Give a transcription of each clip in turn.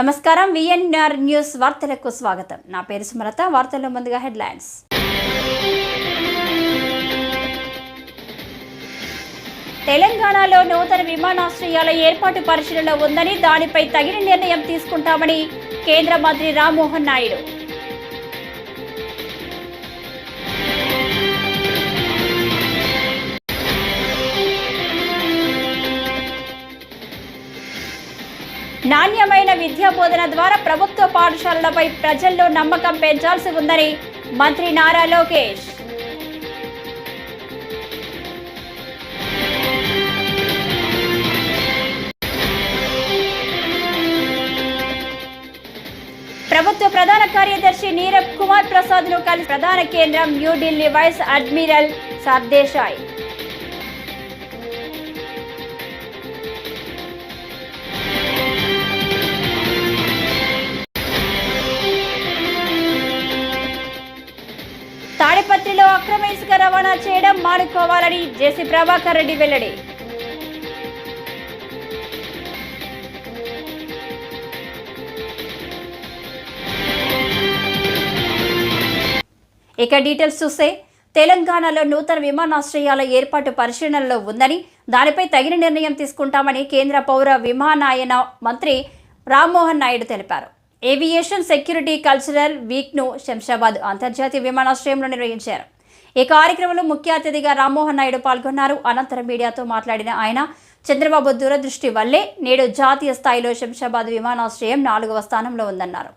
నమస్కారం VNR news వార్తలకు స్వాగతం. నా పేరు సుమలత. వార్తల్లో ముందుగా హెడ్లైన్స్. తెలంగాణలో నూతన విమానాశ్రయాల ఏర్పాటు పరిశీలనలో ఉందని, దానిపై తగిన నిర్ణయం తీసుకుంటామని కేంద్ర మంత్రి రామ్మోహన్ నాయుడు. నాణ్యమైన విద్యా బోధన ద్వారా ప్రభుత్వ పాఠశాలలపై ప్రజల్లో నమ్మకం పెంచాల్సి ఉందని మంత్రి నారా లోకేష్. ప్రభుత్వ ప్రధాన కార్యదర్శి నీరబ్ కుమార్ ప్రసాద్ ను కలిసి ప్రధాన కేంద్రం న్యూఢిల్లీ వైస్ అడ్మిరల్ సర్దేశాయ్. తాడిపత్రిలో అక్రమ ఇసుక రవాణా చేయడం మానుకోవాలని జేసీ ప్రభాకర్ రెడ్డి వెల్లడి. ఇక డీటెయిల్స్ చూస్తే, తెలంగాణలో నూతన విమానాశ్రయాల ఏర్పాటు పరిశీలనలో ఉందని, దానిపై తగిన నిర్ణయం తీసుకుంటామని కేంద్ర పౌర విమానయాన మంత్రి రామ్మోహన్ నాయుడు తెలిపారు. ఏవియేషన్ సెక్యూరిటీ కల్చరల్ వీక్ను శంషాబాద్ అంతర్జాతీయ విమానాశ్రయంలో నిర్వహించారు. ఈ కార్యక్రమంలో ముఖ్య అతిథిగా రామ్మోహన్ నాయుడు పాల్గొన్నారు. అనంతరం మీడియాతో మాట్లాడిన ఆయన, చంద్రబాబు దూరదృష్టి వల్లే నేడు జాతీయ స్థాయిలో శంషాబాద్ విమానాశ్రయం 4వ స్థానంలో ఉందన్నారు.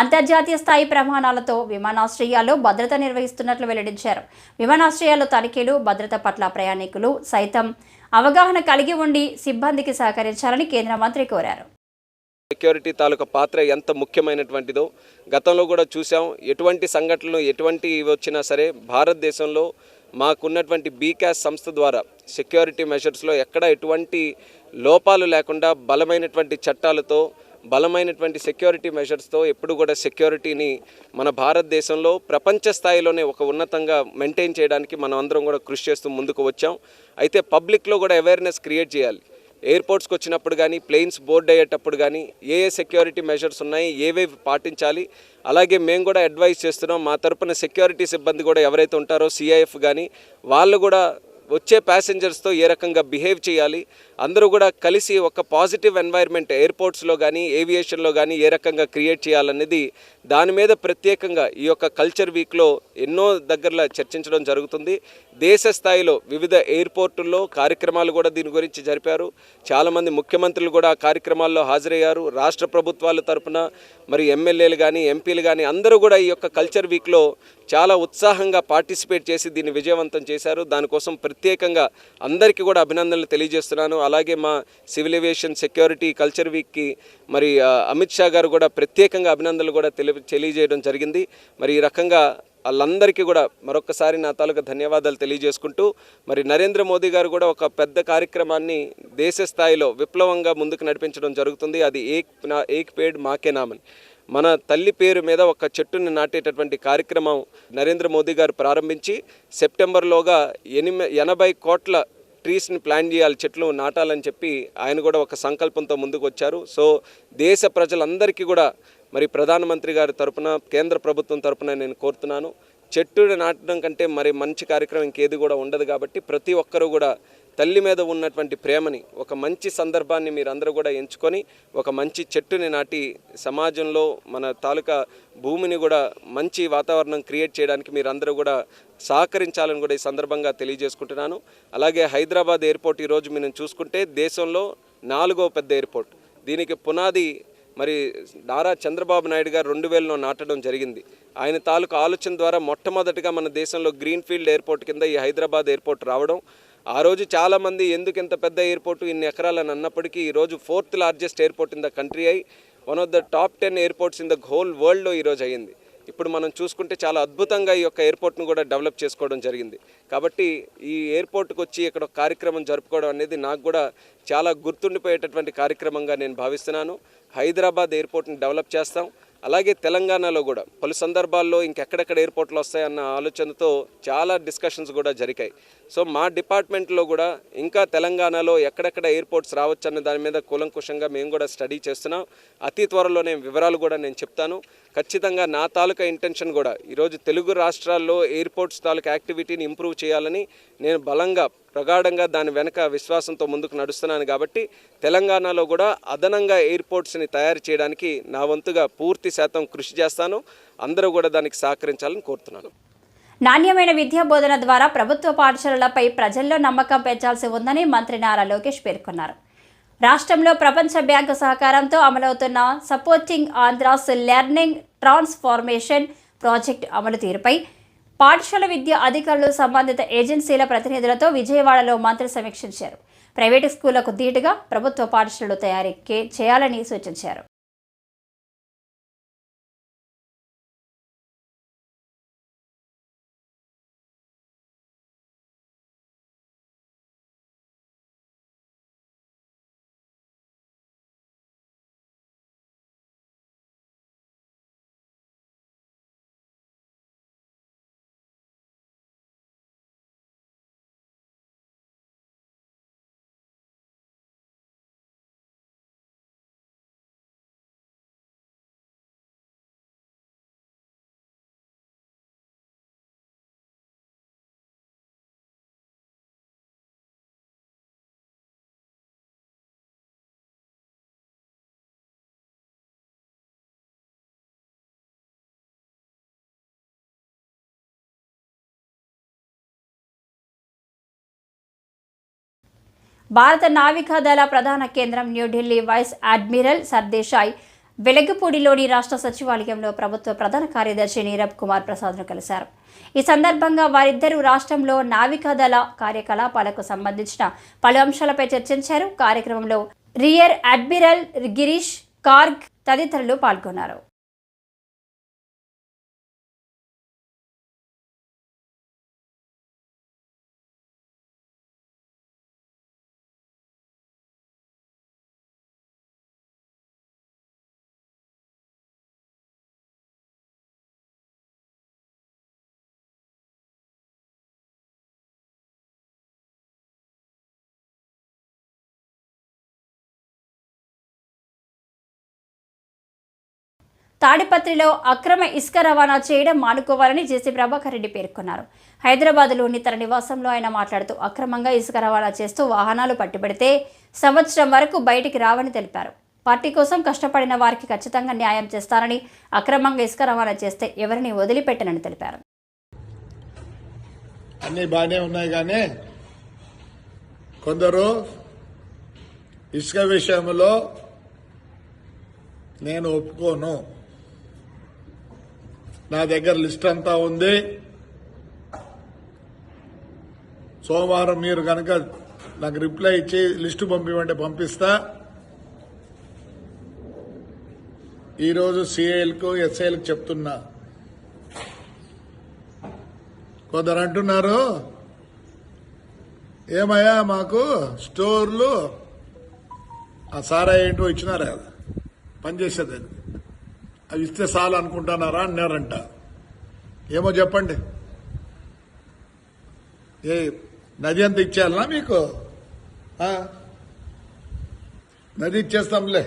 అంతర్జాతీయ స్థాయి ప్రమాణాలతో విమానాశ్రయాల్లో భద్రత నిర్వహిస్తున్నట్లు వెల్లడించారు. విమానాశ్రయాల్లో తనిఖీలు, భద్రత పట్ల ప్రయాణికులు సైతం అవగాహన కలిగి ఉండి సిబ్బందికి సహకరించాలని కేంద్ర మంత్రి కోరారు. సెక్యూరిటీ తాలూకా పాత్ర ఎంత ముఖ్యమైనటువంటిదో గతంలో కూడా చూసాం. ఎటువంటి సంఘటనలు ఎటువంటి వచ్చినా సరే భారతదేశంలో మాకున్నటువంటి బీకాస్ సంస్థ ద్వారా సెక్యూరిటీ మెజర్స్లో ఎక్కడ ఎటువంటి లోపాలు లేకుండా బలమైనటువంటి చట్టాలతో, బలమైనటువంటి సెక్యూరిటీ మెజర్స్తో ఎప్పుడు కూడా సెక్యూరిటీని మన భారతదేశంలో ప్రపంచ స్థాయిలోనే ఒక ఉన్నతంగా మెయింటైన్ చేయడానికి మనం అందరం కూడా కృషి చేస్తూ ముందుకు వచ్చాం. అయితే పబ్లిక్లో కూడా అవేర్నెస్ క్రియేట్ చేయాలి. ఎయిర్పోర్ట్స్కి వచ్చినప్పుడు కానీ, ప్లేన్స్ బోర్డ్ అయ్యేటప్పుడు కానీ ఏ సెక్యూరిటీ మెజర్స్ ఉన్నాయి, ఏవేవి పాటించాలి. అలాగే మేము కూడా అడ్వైస్ చేస్తున్నాం. మా తరపున సెక్యూరిటీ సిబ్బంది కూడా ఎవరైతే ఉంటారో సిఐఎఫ్ కానీ, వాళ్ళు కూడా వచ్చే ప్యాసింజర్స్తో ఏ రకంగా బిహేవ్ చేయాలి, అందరూ కూడా కలిసి ఒక పాజిటివ్ ఎన్వైర్న్మెంట్ ఎయిర్పోర్ట్స్లో కానీ ఏవియేషన్లో కానీ ఏ రకంగా క్రియేట్ చేయాలనేది దాని మీద ప్రత్యేకంగా ఈ యొక్క కల్చర్ వీక్లో ఎన్నో దగ్గరలో చర్చించడం జరుగుతుంది. దేశ స్థాయిలో వివిధ ఎయిర్పోర్టుల్లో కార్యక్రమాలు కూడా దీని గురించి జరిపారు. చాలామంది ముఖ్యమంత్రులు కూడా ఆ కార్యక్రమాల్లో హాజరయ్యారు. రాష్ట్ర ప్రభుత్వాల తరపున మరి ఎమ్మెల్యేలు కానీ, ఎంపీలు కానీ అందరూ కూడా ఈ యొక్క కల్చర్ వీక్లో చాలా ఉత్సాహంగా పార్టిసిపేట్ చేసి దీన్ని విజయవంతం చేశారు. దానికోసం ప్రత్యేకంగా అందరికీ కూడా అభినందనలు తెలియజేస్తున్నాను. అలాగే మా సివిల్ ఏవియేషన్ సెక్యూరిటీ కల్చర్ వీక్కి మరి అమిత్ షా గారు కూడా ప్రత్యేకంగా అభినందనలు కూడా తెలియజేయడం జరిగింది. మరి ఈ రకంగా వాళ్ళందరికీ కూడా మరొకసారి నా తాలూకా ధన్యవాదాలు తెలియజేసుకుంటూ, మరి నరేంద్ర మోదీ గారు కూడా ఒక పెద్ద కార్యక్రమాన్ని దేశ స్థాయిలో విప్లవంగా ముందుకు నడిపించడం జరుగుతుంది. అది ఏక్ పేడ్ మాకే నామని, మన తల్లి పేరు మీద ఒక చెట్టుని నాటేటటువంటి కార్యక్రమం నరేంద్ర మోదీ గారు ప్రారంభించి సెప్టెంబర్లోగా 80 కోట్ల ట్రీస్ని ప్లాన్ చేయాలి, చెట్లు నాటాలని చెప్పి ఆయన కూడా ఒక సంకల్పంతో ముందుకు వచ్చారు. సో దేశ ప్రజలందరికీ కూడా మరి ప్రధానమంత్రి గారి తరపున, కేంద్ర ప్రభుత్వం తరపున నేను కోరుతున్నాను, చెట్టు నాటడం కంటే మరి మంచి కార్యక్రమం ఇంకేది కూడా ఉండదు. కాబట్టి ప్రతి ఒక్కరూ కూడా తల్లి మీద ఉన్నటువంటి ప్రేమని, ఒక మంచి సందర్భాన్ని మీరందరూ కూడా ఎంచుకొని ఒక మంచి చెట్టుని నాటి సమాజంలో మన తాలూకా భూమిని కూడా మంచి వాతావరణం క్రియేట్ చేయడానికి మీరందరూ కూడా సహకరించాలని కూడా ఈ సందర్భంగా తెలియజేసుకుంటున్నాను. అలాగే హైదరాబాద్ ఎయిర్పోర్ట్ ఈరోజు మనం చూసుకుంటే దేశంలో 4వ పెద్ద ఎయిర్పోర్ట్. దీనికి పునాది మరి నారా చంద్రబాబు నాయుడు గారు 2000లో నాటడం జరిగింది. ఆయన తాలూకా ఆలోచన ద్వారా మొట్టమొదటిగా మన దేశంలో గ్రీన్ఫీల్డ్ ఎయిర్పోర్ట్ కింద ఈ హైదరాబాద్ ఎయిర్పోర్ట్ రావడం. ఆ రోజు చాలామంది ఎందుకు ఇంత పెద్ద ఎయిర్పోర్టు, ఇన్ని ఎకరాలని అన్నప్పటికీ ఈరోజు 4th largest airport in the country అయి one of the top 10 airports in the whole వరల్డ్లో ఈరోజు అయ్యింది. ఇప్పుడు మనం చూసుకుంటే చాలా అద్భుతంగా ఈ యొక్క ఎయిర్పోర్ట్ను కూడా డెవలప్ చేసుకోవడం జరిగింది. కాబట్టి ఈ ఎయిర్పోర్ట్కి వచ్చి ఇక్కడ ఒక కార్యక్రమం జరుపుకోవడం అనేది నాకు కూడా చాలా గుర్తుండిపోయేటటువంటి కార్యక్రమంగా నేను భావిస్తున్నాను. హైదరాబాద్ ఎయిర్పోర్ట్ని డెవలప్ చేస్తాం. అలాగే తెలంగాణలో కూడా పలు సందర్భాల్లో ఇంకెక్కడెక్కడ ఎయిర్పోర్ట్లు వస్తాయన్న ఆలోచనతో చాలా డిస్కషన్స్ కూడా జరిగాయి. సో మా డిపార్ట్మెంట్లో కూడా ఇంకా తెలంగాణలో ఎక్కడెక్కడ ఎయిర్పోర్ట్స్ రావచ్చన్న దాని మీద కూలంకుషంగా మేము కూడా స్టడీ చేస్తున్నాం. అతి త్వరలోనే వివరాలు కూడా నేను చెప్తాను. ఖచ్చితంగా నా తాలూకా ఇంటెన్షన్ కూడా ఈరోజు తెలుగు రాష్ట్రాల్లో ఎయిర్పోర్ట్స్ తాలూకా యాక్టివిటీని ఇంప్రూవ్ చేయాలని నేను బలంగా ప్రగాఢంగా దాని వెనక విశ్వాసంతో ముందుకు నడుస్తున్నాను. కాబట్టి తెలంగాణలో కూడా అదనంగా ఎయిర్పోర్ట్స్ని తయారు చేయడానికి నా వంతుగా పూర్తి శాతం కృషి చేస్తాను. అందరూ కూడా దానికి సహకరించాలని కోరుతున్నాను. నాణ్యమైన విద్యా బోధన ద్వారా ప్రభుత్వ పాఠశాలలపై ప్రజల్లో నమ్మకం పెంచాల్సి ఉందని మంత్రి నారా లోకేష్ పేర్కొన్నారు. రాష్ట్రంలో ప్రపంచ బ్యాంకు సహకారంతో అమలవుతున్న supporting Andhra's learning transformation project అమలు తీరుపై పాఠశాల విద్యా అధికారులు సంబంధిత ఏజెన్సీల ప్రతినిధులతో విజయవాడలో మంత్రి సమీక్షించారు. ప్రైవేటు స్కూళ్లకు ధీటుగా ప్రభుత్వ పాఠశాలలు తయారీ చేయాలని సూచించారు. భారత నావికాదళ ప్రధాన కేంద్రం న్యూఢిల్లీ వైస్ అడ్మిరల్ సర్దేశాయ్ వెలగపూడిలోని రాష్ట్ర సచివాలయంలో ప్రభుత్వ ప్రధాన కార్యదర్శి నీరబ్ కుమార్ ప్రసాద్ను కలిశారు. ఈ సందర్భంగా వారిద్దరూ రాష్ట్రంలో నావికాదళ కార్యకలాపాలకు సంబంధించిన పలు అంశాలపై చర్చించారు. కార్యక్రమంలో రియర్ అడ్మిరల్ గిరీష్ కార్గ్ తదితరులు పాల్గొన్నారు. తాడిపత్రిలో అక్రమ ఇసుక రవాణా చేయడం మానుకోవాలని జేసీ ప్రభాకర్ రెడ్డి పేర్కొన్నారు. హైదరాబాద్లోని తన నివాసంలో ఆయన మాట్లాడుతూ అక్రమంగా ఇసుక రవాణా చేస్తూ వాహనాలు పట్టుబడితే సంవత్సరం వరకు బయటికి రావని తెలిపారు. పార్టీ కోసం కష్టపడిన వారికి ఖచ్చితంగా న్యాయం చేస్తారని, అక్రమంగా ఇసుక రవాణా చేస్తే ఎవరిని వదిలిపెట్టనని తెలిపారు. అన్నీ బాగానే ఉన్నాయి, కానీ కొందరు ఇసుక విషయంలో నేను ఒప్పుకోను, నా దగ్గర లిస్ట్ అంతా ఉంది, సోమవారం మీరు కనుక నాకు రిప్లై ఇచ్చి లిస్టు పంపివ్వండి పంపిస్తా. ఈరోజు సిఐలకు ఎస్ఐలకు చెప్తున్నా. కొందరు అంటున్నారు, ఏమయ్యా మాకు స్టోర్లు ఆ సారా ఏంటో ఇచ్చినారా కదా పనిచేసేది, అవి ఇస్తే చాలు అనుకుంటున్నారా అన్నారంట. ఏమో చెప్పండి, ఏ నది అంత ఇచ్చేయాలనా మీకు? నది ఇచ్చేస్తాంలే.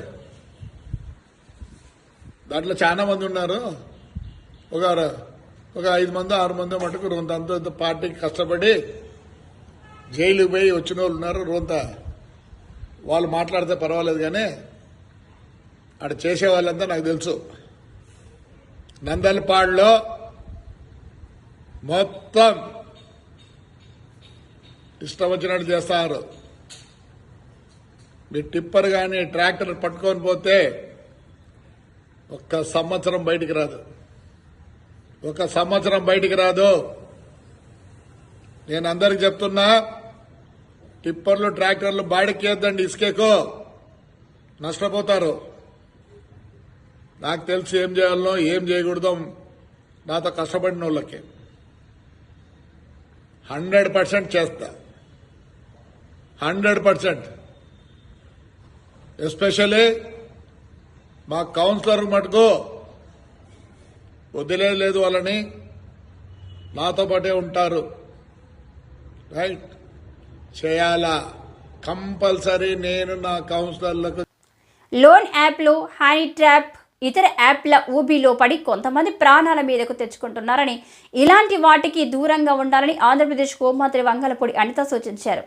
దాంట్లో చాలా మంది ఉన్నారు, ఒక 5 మంది 6 మంది మటుకు రొంత పార్టీకి కష్టపడి జైలుకి పోయి వచ్చిన వాళ్ళు ఉన్నారు. రొంత వాళ్ళు మాట్లాడితే పర్వాలేదు, కానీ అక్కడ చేసే వాళ్ళంతా నాకు తెలుసు. నందలపాడులో మొత్తం ఇష్టం వచ్చినట్టు చేస్తారు. మీ టిప్పర్ కానీ ట్రాక్టర్ పట్టుకొని పోతే ఒక్క సంవత్సరం బయటికి రాదు, ఒక సంవత్సరం బయటికి రాదు. నేను అందరికి చెప్తున్నా, టిప్పర్లు ట్రాక్టర్లు బాడికి వేద్దండి, ఇసుకేకో నష్టపోతారు. నాకు తెలిసి ఏం చేయాలనో ఏం చేయకూడదో నాతో కష్టపడిన వాళ్ళకి 100% చేస్తా, 100%. ఎస్పెషల్లీ మా కౌన్సిలర్ మటుకు వదిలేదు వాళ్ళని, నాతో పాటే ఉంటారు. రైట్ చేయాలా కంపల్సరీ. నేను నా కౌన్సిలర్లకు లోన్ యాప్లు, హనీ ట్రాప్, ఇతర యాప్ల ఊబిలో పడి కొంతమంది ప్రాణాల మీదకు తెచ్చుకుంటున్నారని, ఇలాంటి వాటికి దూరంగా ఉండాలని ఆంధ్రప్రదేశ్ హోంమంత్రి వంగలపూడి అనిత సూచించారు.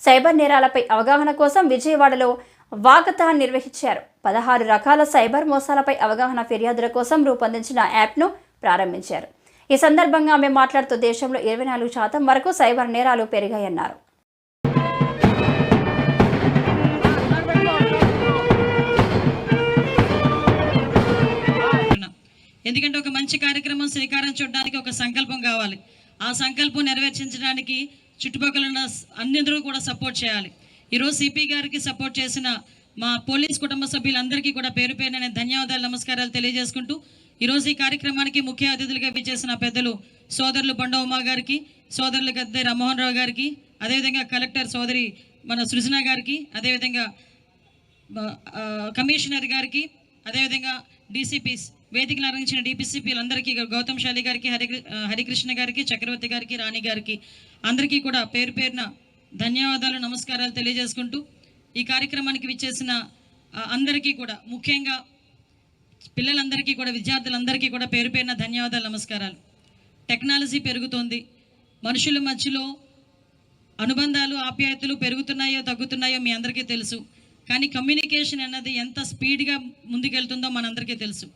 సైబర్ నేరాలపై అవగాహన కోసం విజయవాడలో వాకథాన్ నిర్వహించారు. 16 రకాల సైబర్ మోసాలపై అవగాహన ఫిర్యాదుల కోసం రూపొందించిన యాప్ను ప్రారంభించారు. ఈ సందర్భంగా ఆమె మాట్లాడుతూ దేశంలో 24% వరకు సైబర్ నేరాలు పెరిగాయన్నారు. ఎందుకంటే ఒక మంచి కార్యక్రమం శ్రీకారం చుట్టడానికి ఒక సంకల్పం కావాలి. ఆ సంకల్పం నెరవేర్చడానికి చుట్టుపక్కల ఉన్న అందరూ కూడా సపోర్ట్ చేయాలి. ఈరోజు సిపి గారికి సపోర్ట్ చేసిన మా పోలీస్ కుటుంబ సభ్యులందరికీ కూడా పేరు పేరున నేను ధన్యవాదాలు, నమస్కారాలు తెలియజేసుకుంటూ ఈరోజు ఈ కార్యక్రమానికి ముఖ్య అతిథులుగా విచ్చేసిన పెద్దలు సోదరులు బండ ఉమా గారికి, సోదరులు గద్దె రామ్మోహన్ రావు గారికి, అదేవిధంగా కలెక్టర్ సోదరి మన సృజన గారికి, అదేవిధంగా కమిషనర్ గారికి, అదేవిధంగా డీసీపీస్ వేదికలు నిర్వహించిన డీపీసీపీలందరికీ, గౌతమ్ శాలి గారికి, హరికృష్ణ గారికి, చక్రవర్తి గారికి, రాణి గారికి అందరికీ కూడా పేరు పేరున ధన్యవాదాలు, నమస్కారాలు తెలియజేసుకుంటూ ఈ కార్యక్రమానికి విచ్చేసిన అందరికీ కూడా, ముఖ్యంగా పిల్లలందరికీ కూడా, విద్యార్థులందరికీ కూడా పేరు పేరున ధన్యవాదాలు, నమస్కారాలు. టెక్నాలజీ పెరుగుతోంది, మనుషుల మధ్యలో అనుబంధాలు, ఆప్యాయతలు పెరుగుతున్నాయో తగ్గుతున్నాయో మీ అందరికీ తెలుసు. కానీ కమ్యూనికేషన్ అన్నది ఎంత స్పీడ్గా ముందుకెళ్తుందో మనందరికీ తెలుసు.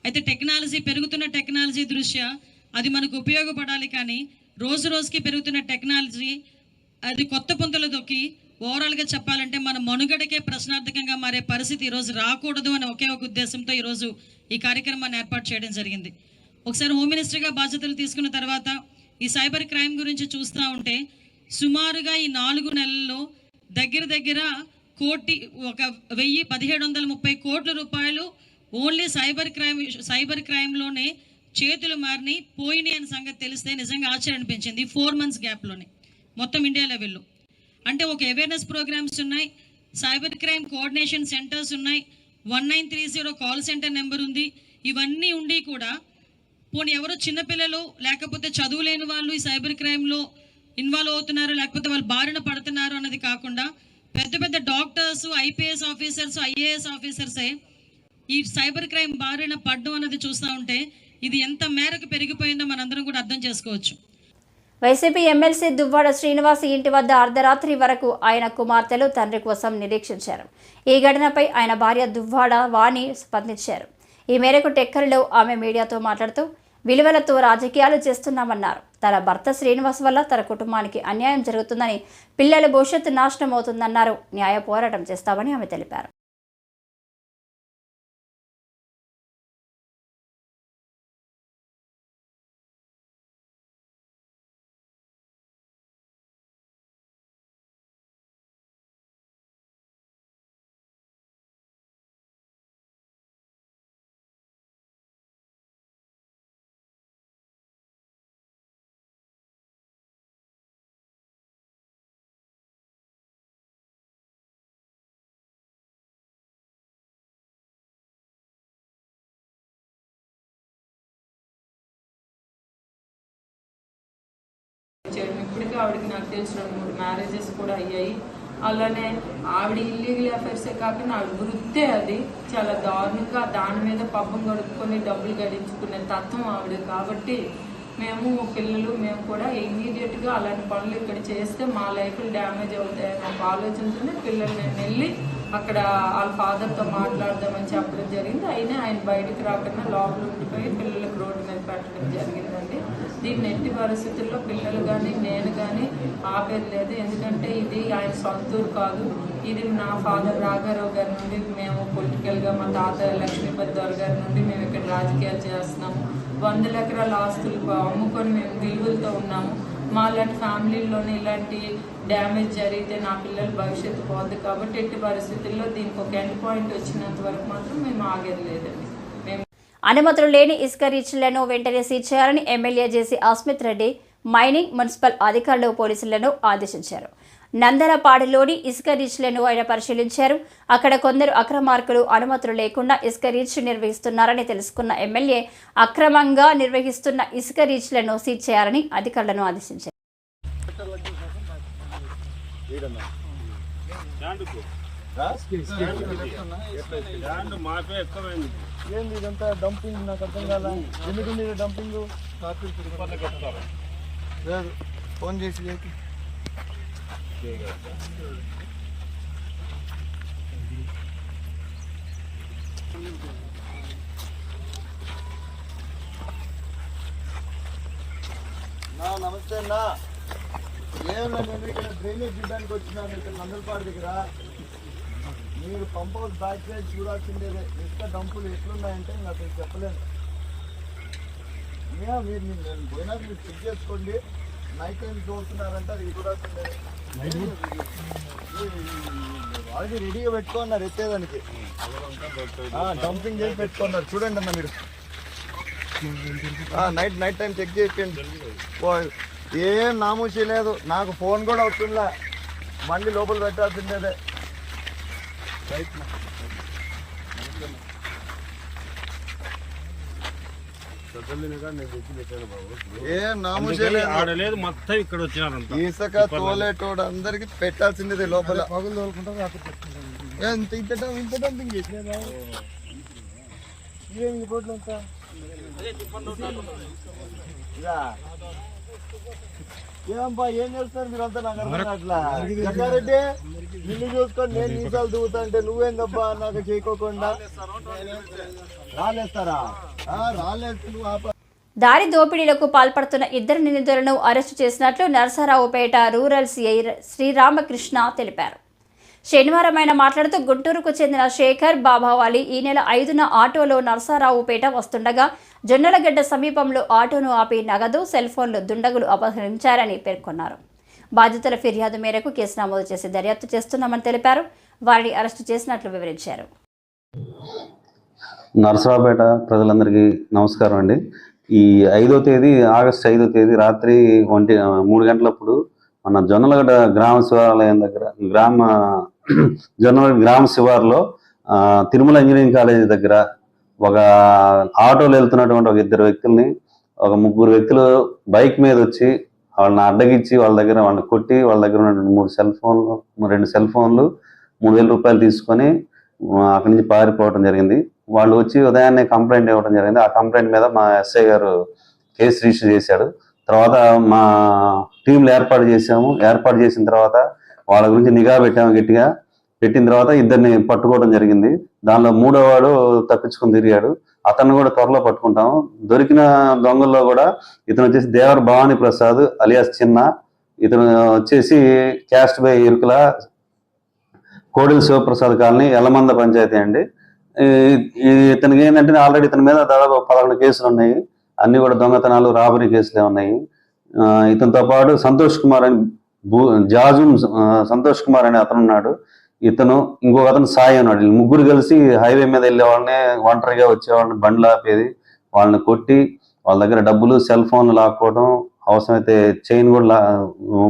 అయితే టెక్నాలజీ పెరుగుతున్న టెక్నాలజీ దృష్ట్యా అది మనకు ఉపయోగపడాలి. కానీ రోజు రోజుకి పెరుగుతున్న టెక్నాలజీ అది కొత్త పుంతలు తొక్కి ఓవరాల్గా చెప్పాలంటే మన మనుగడకే ప్రశ్నార్థకంగా మారే పరిస్థితి ఈరోజు రాకూడదు అని ఒకే ఒక ఉద్దేశంతో ఈరోజు ఈ కార్యక్రమాన్ని ఏర్పాటు చేయడం జరిగింది. ఒకసారి హోమ్ మినిస్టర్గా బాధ్యతలు తీసుకున్న తర్వాత ఈ సైబర్ క్రైమ్ గురించి చూస్తూ ఉంటే సుమారుగా ఈ 4 నెలల్లో దగ్గర 1730 కోట్ల రూపాయలు ఓన్లీ సైబర్ క్రైమ్లోనే చేతులు మారిని పోయినాయి అనే సంగతి తెలిస్తే నిజంగా ఆశ్చర్యం అనిపించింది. 4 months గ్యాప్లోనే మొత్తం ఇండియా లెవెల్లో. అంటే ఒక అవేర్నెస్ ప్రోగ్రామ్స్ ఉన్నాయి, సైబర్ క్రైమ్ కోఆర్డినేషన్ సెంటర్స్ ఉన్నాయి, 1930 కాల్ సెంటర్ నెంబర్ ఉంది. ఇవన్నీ ఉండి కూడా పోనీ ఎవరో చిన్నపిల్లలు లేకపోతే చదువులేని వాళ్ళు ఈ సైబర్ క్రైమ్లో ఇన్వాల్వ్ అవుతున్నారు, లేకపోతే వాళ్ళు బారిన పడుతున్నారు అన్నది కాకుండా పెద్ద పెద్ద డాక్టర్స్, ఐపీఎస్ ఆఫీసర్స్, ఐఏఎస్ ఆఫీసర్సే ఈ సైబర్ క్రైమ్ బారిన పడ్డం అన్నది చూస్తూ ఉంటే ఇది ఎంత మేరకు పెరిగిపోయిందో మనందరం కూడా అర్థం చేసుకోవచ్చు. వైసీపీ ఎమ్మెల్సీ దువ్వాడ శ్రీనివాస్ ఇంటి వద్ద అర్ధరాత్రి వరకు ఆయన కుమార్తెలు తండ్రి కోసం నిరీక్షించారు. ఈ ఘటనపై ఆయన భార్య దువ్వాడ వాణి స్పందించారు. ఈ మేరకు టెక్కలిలో ఆమె మీడియాతో మాట్లాడుతూ విలువలతో రాజకీయాలు చేస్తున్నామన్నారు. తన భర్త శ్రీనివాస్ వల్ల తన కుటుంబానికి అన్యాయం జరుగుతుందని, పిల్లల భవిష్యత్తు నాశనం అవుతుందన్నారు. న్యాయ పోరాటం చేస్తామని ఆమె తెలిపారు. ఇప్పటికీ ఆవిడకి నాకు తెలిసి 2-3 మ్యారేజెస్ కూడా అయ్యాయి. అలానే ఆవిడ ఇల్లీగల్ అఫైర్సే కాకుండా ఆవిడ వృత్తే అది చాలా దారుణంగా దాని మీద పబ్బం గడుపుకొని డబ్బులు గడించుకునే తత్వం ఆవిడ. కాబట్టి మేము పిల్లలు మేము కూడా ఇమీడియట్గా అలాంటి పనులు ఇక్కడ చేస్తే మా లైఫ్లు డ్యామేజ్ అవుతాయని ఒక ఆలోచనతోనే పిల్లలు నేను వెళ్ళి అక్కడ వాళ్ళ ఫాదర్తో మాట్లాడదామని చెప్పడం జరిగింది. అయినా ఆయన బయటకు రాకుండా లోపల ఉండిపోయి పిల్లలకు రోడ్డు మీద పెట్టడం జరిగిందండి. దీన్ని ఎట్టి పరిస్థితుల్లో పిల్లలు కానీ నేను కానీ ఆపేది లేదు. ఎందుకంటే ఇది ఆయన సొంతూరు కాదు, ఇది నా ఫాదర్ రాఘారావు గారి నుండి మేము పొలిటికల్గా మా తాత లక్ష్మీపతి దొర గారి నుండి మేము ఇక్కడ రాజకీయాలు చేస్తున్నాము. 100 ఎకరాల ఆస్తులు అమ్ముకొని మేము విలువలతో ఉన్నాము. మా లాంటి ఫ్యామిలీల్లోనే ఇలాంటి డ్యామేజ్ జరిగితే నా పిల్లల భవిష్యత్తు పోద్ది. కాబట్టి ఎట్టి పరిస్థితుల్లో దీనికి ఒక ఎండ్ పాయింట్ వచ్చినంత వరకు మాత్రం మేము ఆగేది లేదండి. అనుమతులు లేని ఇసుక రీచ్లను వెంటనే సీజ్ చేయాలని ఎమ్మెల్యే జేసీ అస్మిత్ రెడ్డి మైనింగ్, మున్సిపల్ అధికారులు, పోలీసులను ఆదేశించారు. నందలపాడులోని ఇసుక రీచ్లను ఆయన పరిశీలించారు. అక్కడ కొందరు అక్రమార్కులు అనుమతులు లేకుండా ఇసుక రీచ్ నిర్వహిస్తున్నారని తెలుసుకున్న ఎమ్మెల్యే అక్రమంగా నిర్వహిస్తున్న ఇసుక రీచ్లను సీజ్ చేయాలని అధికారులను ఆదేశించారు. ఏంది ఇదంతా డంపింగ్? నాకు అర్థం కాల. ఎందుకండి డంపింగ్? లేదు, ఫోన్ చేసి నమస్తే అన్నా. ఏమన్నా నేను ఇక్కడ డ్రైనేజ్ చూడడానికి వచ్చినాను ఇక్కడ నందలపాడు దగ్గర. మీరు పంప్ హౌస్ బ్యాక్ సైడ్ చూడాల్సిందేదే. ఇసుక డంపులు ఎట్లున్నాయంటే నాకు అసలు చెప్పలేను. మీరు నేను పోయినా మీరు చెక్ చేసుకోండి. నైట్ టైం చూస్తున్నారంటే అది చూడాల్సిందే. వాళ్ళకి రెడీగా పెట్టుకున్నారు ఎత్తేదానికి. డంపింగ్ చేసి పెట్టుకున్నారు చూడండి అన్న మీరు. నైట్ టైం చెక్ చేయండి. ఏం నామూసి లేదు. నాకు ఫోన్ కూడా అవుతుందా. బండి లోపల పెట్టాల్సిందేదే. ఏం నామూసి లేదు. మొత్తం ఇక్కడ వచ్చినారంట. ఇసుక తోలేటోడు అందరికి పెట్టాల్సిందే లోపల. ఇంత డంపింగ్ చేసినా ఏమి పోట్లు ఏమబ్బా ఏం చేస్తున్నారు మీరంతా? నాకు అర్థం అట్లా జగ్గారెడ్డి నిన్ను చూసుకొని నేను మీసాలు దిగుతా అంటే నువ్వేందబ్బా నాకు చేయకోకుండా రాలేస్తారా? రాలేస్తు నువ్వు దారి దోపిడీలకు పాల్పడుతున్న ఇద్దరు నిందితులను అరెస్టు చేసినట్లు నరసరావుపేట రూరల్ సిఐ శ్రీరామకృష్ణ తెలిపారు. శనివారం ఆయన మాట్లాడుతూ గుంటూరుకు చెందిన శేఖర్ బాబావాలి ఈ నెల 5న ఆటోలో నరసరావుపేట వస్తుండగా జొన్నలగడ్డ సమీపంలో ఆటోను ఆపి నగదు, సెల్ ఫోన్లు దుండగులు అపహరించారని పేర్కొన్నారు. బాధితుల ఫిర్యాదు మేరకు కేసు నమోదు చేసి దర్యాప్తు చేస్తున్నామని తెలిపారు. వారిని అరెస్టు చేసినట్లు వివరించారు. నరసరావుపేట ప్రజలందరికీ నమస్కారం అండి. ఈ ఆగస్టు 5వ తేదీ రాత్రి 3 గంటలప్పుడు మన జొన్నలగడ్డ గ్రామ శివాలయం దగ్గర జొన్నలగడ్డ గ్రామ శివారులో తిరుమల ఇంజనీరింగ్ కాలేజీ దగ్గర ఒక ఆటోలో వెళ్తున్నటువంటి ఒక 2 వ్యక్తుల్ని ఒక 3 వ్యక్తులు బైక్ మీద వచ్చి వాళ్ళని అడ్డగించి వాళ్ళని కొట్టి వాళ్ళ దగ్గర ఉన్నటువంటి 2 సెల్ ఫోన్లు 3,000 రూపాయలు తీసుకొని అక్కడి నుంచి పారిపోవడం జరిగింది. వాళ్ళు వచ్చి ఉదయాన్నే కంప్లైంట్ ఇవ్వడం జరిగింది. ఆ కంప్లైంట్ మీద మా ఎస్ఐ గారు కేసు రిజిస్టర్ చేశాడు. తర్వాత మా టీంలు ఏర్పాటు చేసిన తర్వాత వాళ్ళ గురించి నిఘా గట్టిగా పెట్టిన తర్వాత 2 పట్టుకోవడం జరిగింది. దానిలో 3వ వాడు తప్పించుకొని తిరిగాడు. అతన్ని కూడా త్వరలో పట్టుకుంటాము. దొరికిన దొంగల్లో కూడా ఇతను వచ్చేసి దేవర భవానీ ప్రసాద్ అలియాస్ చిన్న. ఇతను వచ్చేసి caste by Irukula Kodela Sivaprasad colony Yellamanda panchayati అండి. ఇతనికి ఏంటంటే ఆల్రెడీ ఇతని మీద దాదాపు 11 కేసులు ఉన్నాయి. అన్ని కూడా దొంగతనాలు, రాబరీ కేసులే ఉన్నాయి. ఇతనితో పాటు సంతోష్ కుమార్ అని అతను ఉన్నాడు. ఇతను ఇంకొక అతను సాయి ఉన్నాడు. వీళ్ళు 3 కలిసి హైవే మీద వెళ్ళే వాళ్ళని, ఒంటరిగా వచ్చేవాళ్ళని బండ్లు ఆపేది, వాళ్ళని కొట్టి వాళ్ళ దగ్గర డబ్బులు, సెల్ ఫోన్లు లాక్కోవడం, అవసరమైతే చైన్ కూడా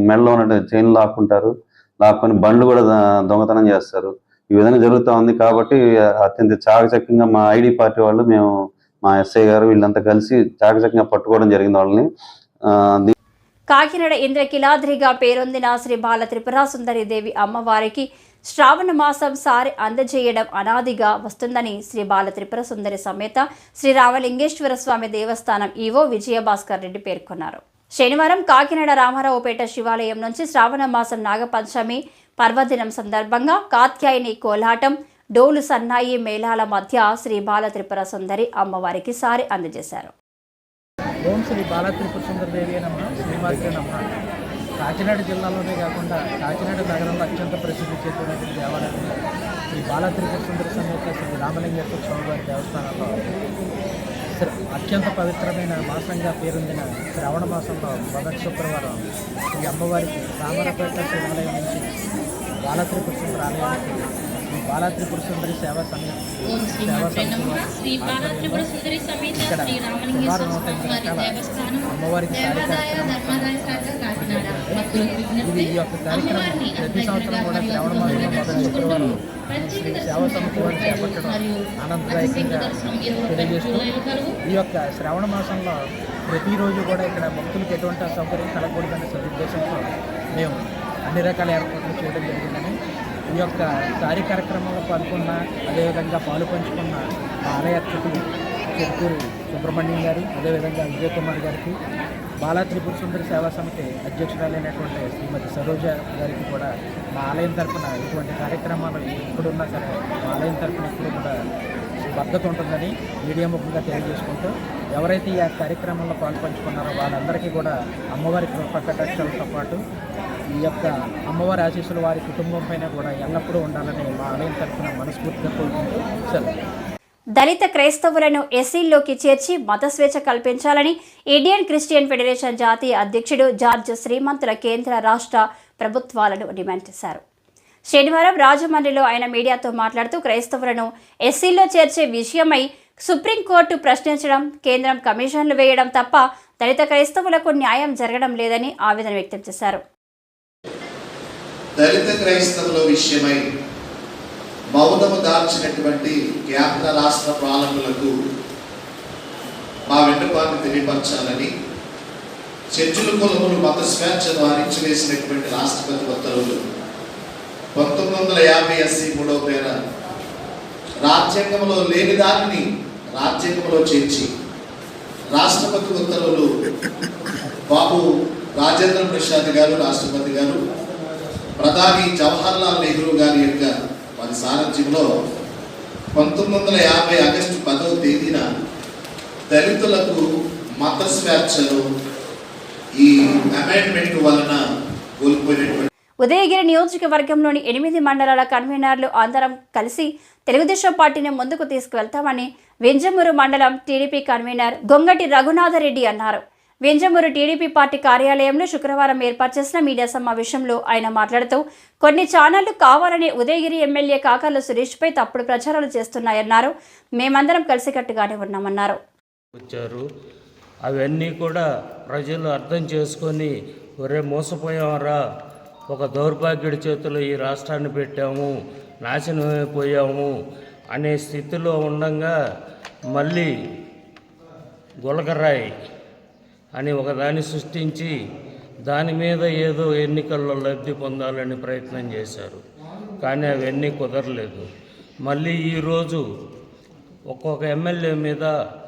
మెడలో ఉన్న చైన్ లాక్కొని బండ్లు కూడా దొంగతనం చేస్తారు. ఈ విధంగా జరుగుతూ ఉంది. కాబట్టి అత్యంత చాకచక్యంగా మా ఐడి పార్టీ వాళ్ళు, మా ఎస్ఐ గారు వీళ్ళంతా కలిసి చాకచక్యంగా పట్టుకోవడం జరిగింది వాళ్ళని. కాకినాడ ఇంద్రకిలాద్రిగా పేరొందిన శ్రీ బాల త్రిపురా సుందరి దేవి అమ్మవారికి శ్రావణ మాసం సారి అందజేయడం అనాదిగా వస్తుందని శ్రీ బాల త్రిపుర సుందరి సమేత శ్రీ రామలింగేశ్వర స్వామి దేవస్థానం ఈవో విజయభాస్కర్ రెడ్డి పేర్కొన్నారు. శనివారం కాకినాడ రామారావుపేట శివాలయం నుంచి శ్రావణ మాసం నాగపంచమి పర్వదినం సందర్భంగా కాత్యాయని కోలాటం, డోలు సన్నాయి మేళాల మధ్య శ్రీ బాల త్రిపుర సుందరి అమ్మవారికి సారి అందజేశారు. ఓం శ్రీ బాల త్రిపుర సుందరి దేవి నమః. శ్రీమాత్రే నమః. కాకినాడ జిల్లాలోనే కాకుండా కాకినాడ నగరంలో అత్యంత ప్రసిద్ధి చెందినటువంటి దేవాలయం శ్రీ బాల త్రిపుర సుందరి సమేత శ్రీ రామలింగేశ్వర స్వామివారి దేవస్థానంలో అత్యంత పవిత్రమైన మాసంగా పేరొందిన శ్రావణ మాసంలో మొదటి శుక్రవారం ఈ అమ్మవారికి రామారావుపేట శివాలయం నుంచి బాల త్రిపుర సుందరి ఆలయానికి ఈ బాల త్రిపుర సుందరి సేవా సమితి ఇక్కడ సుమారు 150 రకాల అమ్మవారికి ఇది ఈ యొక్క కార్యక్రమం ప్రతి సంవత్సరం కూడా శ్రావణ మాసంలో మొదటి శుక్రవారం శ్రీ సేవా సమితి వారు చేపట్టడం ఆనందదాయకంగా తెలియజేస్తూ ఈ యొక్క శ్రావణ మాసంలో ప్రతిరోజు కూడా ఇక్కడ భక్తులకు ఎటువంటి అసౌకర్యం కలగకూడదనే సదుద్దేశంతో మేము అన్ని రకాల ఏర్పాట్లు చేయడం జరిగిందని ఈ యొక్క కార్యక్రమంలో పాల్గొన్న అదేవిధంగా పాలు పంచుకున్న మా ఆలయ అర్చకులు చెరుకూరు సుబ్రహ్మణ్యం గారు, అదేవిధంగా విజయ్ కుమార్ గారికి, బాలా త్రిపుర సుందరి సేవా సమితి అధ్యక్షురాలైనటువంటి శ్రీమతి సరోజ గారికి కూడా మా ఆలయం తరఫున ఇటువంటి కార్యక్రమాలు ఎక్కడున్నా సరే మా ఆలయం తరఫున ఎప్పుడు కూడా భద్రత ఉంటుందని మీడియా ముఖంగా తెలియజేసుకుంటూ ఎవరైతే ఈ కార్యక్రమంలో పాల్పంచుకున్నారో వాళ్ళందరికీ కూడా అమ్మవారి కృపకటాక్షాలతో పాటు ఈ యొక్క అమ్మవారి ఆశీస్సులు వారి కుటుంబం పైన కూడా ఎల్లప్పుడూ ఉండాలని మా ఆలయం తరఫున మనస్ఫూర్తిగా కోరుకుంటూ సెలవు. దళిత క్రైస్తవులను ఎస్సీల్లోకి చేర్చి మత స్వేచ్ఛ కల్పించాలని ఇండియన్ క్రిస్టియన్ ఫెడరేషన్ జాతీయ అధ్యక్షుడు జార్జ్ శ్రీమంతుల కేంద్ర రాష్ట్ర ప్రభుత్వాలను డిమాండ్ చేశారు. శనివారం రాజమండ్రిలో ఆయన మీడియాతో మాట్లాడుతూ క్రైస్తవులను ఎస్సీల్లో చేర్చే విషయమై సుప్రీంకోర్టు ప్రశ్నించడం, కేంద్రం కమిషన్లు వేయడం తప్ప దళిత క్రైస్తవులకు న్యాయం జరగడం లేదని ఆవేదన వ్యక్తం చేశారు. దళిత క్రైస్తవుల విషయమై మౌనము దాల్చినటువంటి కేంద్ర రాష్ట్ర పాలకులకు మా విన్నపాన్ని తెలియపరచాలని, చెంచుల కులములు మత స్వేచ్ఛను అణిచివేసినటువంటి రాష్ట్రపతి ఉత్తర్వులు 1950 SC 3వ పేర రాజ్యాంగంలో లేని దానిని రాజ్యాంగంలో చేర్చి రాష్ట్రపతి ఉత్తర్వులు బాబు రాజేంద్ర ప్రసాద్ గారు, రాష్ట్రపతి గారు, ప్రధాని జవహర్లాల్ నెహ్రూ గారి యొక్క వారి సారథ్యంలో 1950 ఆగస్టు 10వ తేదీన దళితులకు మత స్వేచ్ఛను ఈ అమెండ్మెంట్ వలన కోల్పోయినటువంటి ఉదయగిరి నియోజకవర్గంలోని 8 మండలాల కన్వీనర్లు అందరం కలిసి తెలుగుదేశం పార్టీని ముందుకు తీసుకువెళ్తామని వింజమూరు మండలం టీడీపీ కన్వీనర్ గొంగటి రఘునాథరెడ్డి అన్నారు. వింజమూరు టీడీపీ పార్టీ కార్యాలయంలో శుక్రవారం ఏర్పాటు చేసిన మీడియా సమావేశంలో ఆయన మాట్లాడుతూ కొన్ని ఛానళ్లు కావాలని ఉదయగిరి ఎమ్మెల్యే కాకర్ల సురేష్పై తప్పుడు ప్రచారాలు చేస్తున్నాయన్నారు. మేమందరం కలిసికట్టుగానే ఉన్నామన్నారు. అవన్నీ కూడా ప్రజలు అర్థం చేసుకొని ఒరే మోసపోయామరా, ఒక దౌర్భాగ్యుడి చేతిలో ఈ రాష్ట్రాన్ని పెట్టాము, నాశనమైపోయాము అనే స్థితిలో ఉండగా మళ్ళీ గులకరాయి అని ఒకదాన్ని సృష్టించి దాని మీద ఏదో ఎన్నికల్లో లబ్ధి పొందాలని ప్రయత్నం చేశారు. కానీ అవన్నీ కుదరలేదు. మళ్ళీ ఈరోజు ఒక్కొక్క ఎమ్మెల్యే మీద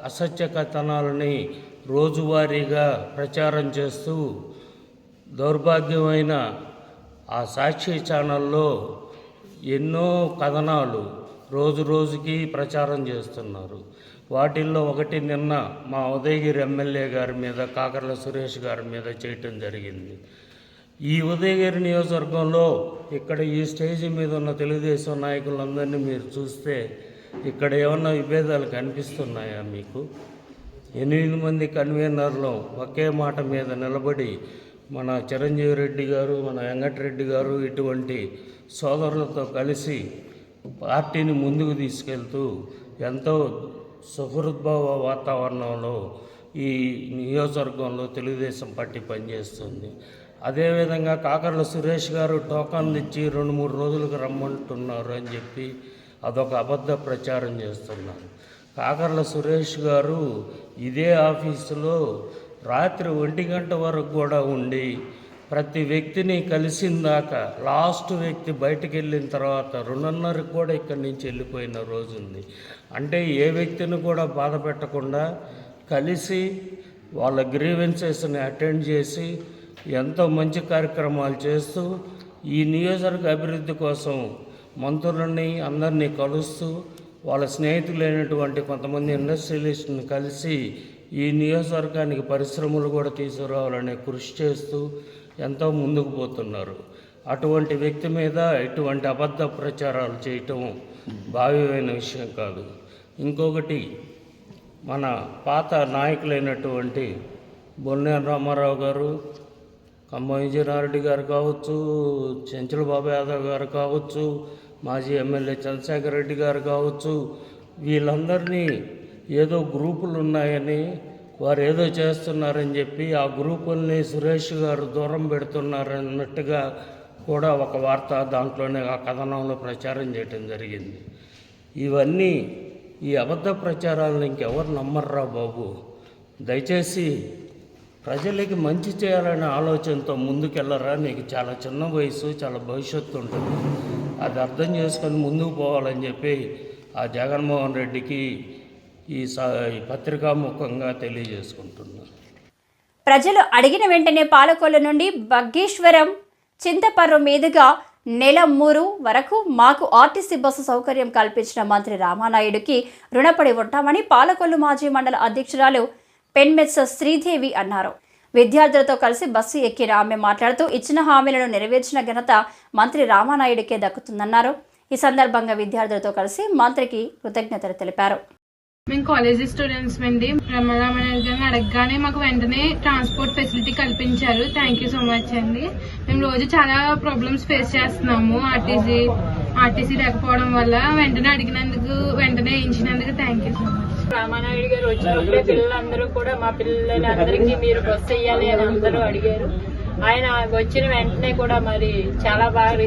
అసత్య కథనాలని రోజువారీగా ప్రచారం చేస్తూ దౌర్భాగ్యమైన ఆ సాక్షి ఛానల్లో ఎన్నో కథనాలు రోజు రోజుకి ప్రచారం చేస్తున్నారు. వాటిల్లో ఒకటి నిన్న మా ఉదయగిరి ఎమ్మెల్యే గారి మీద, కాకర్ల సురేష్ గారి మీద చేయటం జరిగింది. ఈ ఉదయగిరి నియోజకవర్గంలో ఇక్కడ ఈ స్టేజీ మీద ఉన్న తెలుగుదేశం నాయకులందరినీ మీరు చూస్తే ఇక్కడ ఏమన్నా విభేదాలు కనిపిస్తున్నాయా మీకు? 8 మంది కన్వీనర్లు ఒకే మాట మీద నిలబడి మన చిరంజీవి రెడ్డి గారు, మన వెంకటరెడ్డి గారు ఇటువంటి సోదరులతో కలిసి పార్టీని ముందుకు తీసుకెళ్తూ ఎంతో సుహృద్భావ వాతావరణంలో ఈ నియోజకవర్గంలో తెలుగుదేశం పార్టీ పనిచేస్తుంది. అదేవిధంగా కాకర్ల సురేష్ గారు టోకన్లు ఇచ్చి 2-3 రోజులకు రమ్మంటున్నారు అని చెప్పి అదొక అబద్ధ ప్రచారం చేస్తున్నారు. కాకర్ల సురేష్ గారు ఇదే ఆఫీసులో రాత్రి 1 గంట వరకు కూడా ఉండి ప్రతి వ్యక్తిని కలిసిందాక లాస్ట్ వ్యక్తి బయటికి వెళ్ళిన తర్వాత 2:30 కూడా ఇక్కడి నుంచి వెళ్ళిపోయిన రోజు ఉంది. అంటే ఏ వ్యక్తిని కూడా బాధ పెట్టకుండా కలిసి వాళ్ళ గ్రీవెన్సెస్ని అటెండ్ చేసి ఎంతో మంచి కార్యక్రమాలు చేస్తూ ఈ నియోజకవర్గ అభివృద్ధి కోసం మంత్రులని అందరినీ కలుస్తూ వాళ్ళ స్నేహితులైనటువంటి కొంతమంది ఇండస్ట్రియలిస్ట్ని కలిసి ఈ నియోజకవర్గానికి పరిశ్రమలు కూడా తీసుకురావాలనే కృషి చేస్తూ ఎంతో ముందుకు పోతున్నారు. అటువంటి వ్యక్తి మీద ఇటువంటి అబద్ధ ప్రచారాలు చేయటం భావ్యమైన విషయం కాదు. ఇంకొకటి, మన పాత నాయకులైనటువంటి బొన్నేరు రామారావు గారు, ఖమ్మం విజయనారెడ్డి గారు కావచ్చు, చెంచుల బాబు యాదవ్ గారు కావచ్చు, మాజీ ఎమ్మెల్యే చంద్రశేఖర్ రెడ్డి గారు కావచ్చు, వీళ్ళందరినీ ఏదో గ్రూపులు ఉన్నాయని వారు ఏదో చేస్తున్నారని చెప్పి ఆ గ్రూపుల్ని సురేష్ గారు దూరం పెడుతున్నారన్నట్టుగా కూడా ఒక వార్త దాంట్లోనే ఆ కథనంలో ప్రచారం చేయటం జరిగింది. ఇవన్నీ ఈ అబద్ధ ప్రచారాలను ఇంకెవరు నమ్మర్రా బాబు. దయచేసి ప్రజలకి మంచి చేయాలనే ఆలోచనతో ముందుకెళ్ళరా? నీకు చాలా చిన్న వయసు, చాలా భవిష్యత్తు ఉంటుంది, అది అర్థం చేసుకొని ముందుకు పోవాలని చెప్పి ఆ జగన్మోహన్ రెడ్డికి ఈ పత్రికాముఖంగా తెలియజేసుకుంటున్నాను. ప్రజలు అడిగిన వెంటనే పాలకొల్లు నుండి బగ్గేశ్వరం చింతపర్రు మీదుగా నెలమూరు వరకు మాకు ఆర్టీసీ బస్సు సౌకర్యం కల్పించిన మంత్రి రామానాయుడుకి రుణపడి ఉంటామని పాలకొల్లు మాజీ మండల అధ్యక్షురాలు పెన్మెత్స శ్రీదేవి అన్నారు. విద్యార్థులతో కలిసి బస్సు ఎక్కిన ఆమె మాట్లాడుతూ ఇచ్చిన హామీలను నెరవేర్చిన ఘనత మంత్రి రామానాయుడికే దక్కుతుందన్నారు. ఈ సందర్భంగా విద్యార్థులతో కలిసి మంత్రికి కృతజ్ఞతలు తెలిపారు. మేము కాలేజీ స్టూడెంట్స్ అండి. రమణారామన్ గారిని అడగగానే మాకు వెంటనే ట్రాన్స్పోర్ట్ ఫెసిలిటీ కల్పించారు. థ్యాంక్ యూ సో మచ్ అండి. మేము రోజు చాలా ప్రాబ్లమ్స్ ఫేస్ చేస్తున్నాము. ఆర్టీసీ లేకపోవడం వల్ల వెంటనే అడిగినందుకు, వెంటనే వేయించినందుకు thank you so much. Ramanaidu గారు వచ్చినప్పుడే పిల్లలందరూ కూడా మా పిల్లలందరికీ మీరు బస్సు వేయాలి అని అందరూ అడిగారు. ఆయన వచ్చిన వెంటనే కూడా మరి చాలా బాగా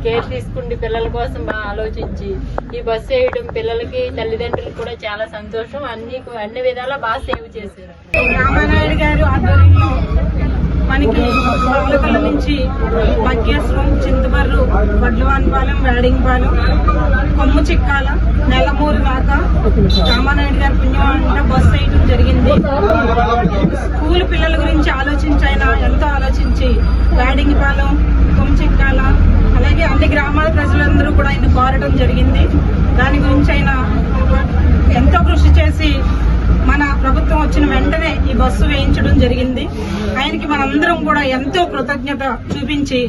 కేర్ తీసుకుంటే పిల్లల కోసం బాగా ఆలోచించి ఈ బస్సు వేయడం పిల్లలకి, తల్లిదండ్రులకు కూడా చాలా సంతోషం. అన్ని విధాలా బాగా సేవ్ చేశారు. రామానాయుడు గారు ఆధ్వర్యంలో మనకి పాలకొల్లు నుంచి బగ్గేశ్వరం, చింతపర్రు, వడ్లవానిపాలెం, వేడింగపాలెం, కొమ్ము చిక్కాల, నెలమూరు దాకా రామానాయుడు గారి పుణ్యం అంటే బస్సు వేయడం జరిగింది. స్కూల్ పిల్లల గురించి ఆలోచించైనా ఎంతో ఆలోచించి వేడింగపాలెం, కొమ్ము చిక్కాల, అలాగే అన్ని గ్రామాల ప్రజలందరూ కూడా ఆయన కోరడం జరిగింది. దాని గురించి ఆయన ఎంతో కృషి చేసి మన ప్రభుత్వం వచ్చిన వెంటనే ఈ బస్సు వేయించడం జరిగింది. ఆయనకి మనందరం కూడా ఎంతో కృతజ్ఞత చూపించి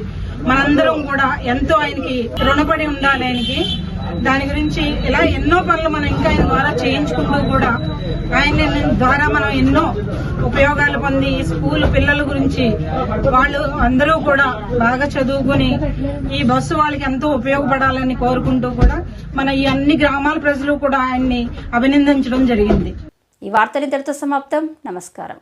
మనందరం కూడా ఎంతో ఆయనకి రుణపడి ఉండాలి. ఆయనకి దాని గురించి ఇలా ఎన్నో పనులు మనం ఇంకా ఆయన ద్వారా చేయించుకుంటూ కూడా ఆయన ద్వారా మనం ఎన్నో ఉపయోగాలు పొంది స్కూల్ పిల్లల గురించి వాళ్ళు అందరూ కూడా బాగా చదువుకుని ఈ బస్సు వాళ్ళకి ఎంతో ఉపయోగపడాలని కోరుకుంటూ కూడా మన ఈ అన్ని గ్రామాల ప్రజలు కూడా ఆయన్ని అభినందించడం జరిగింది. ఈ వార్తలు ఇంతటితో సమాప్తం. నమస్కారం.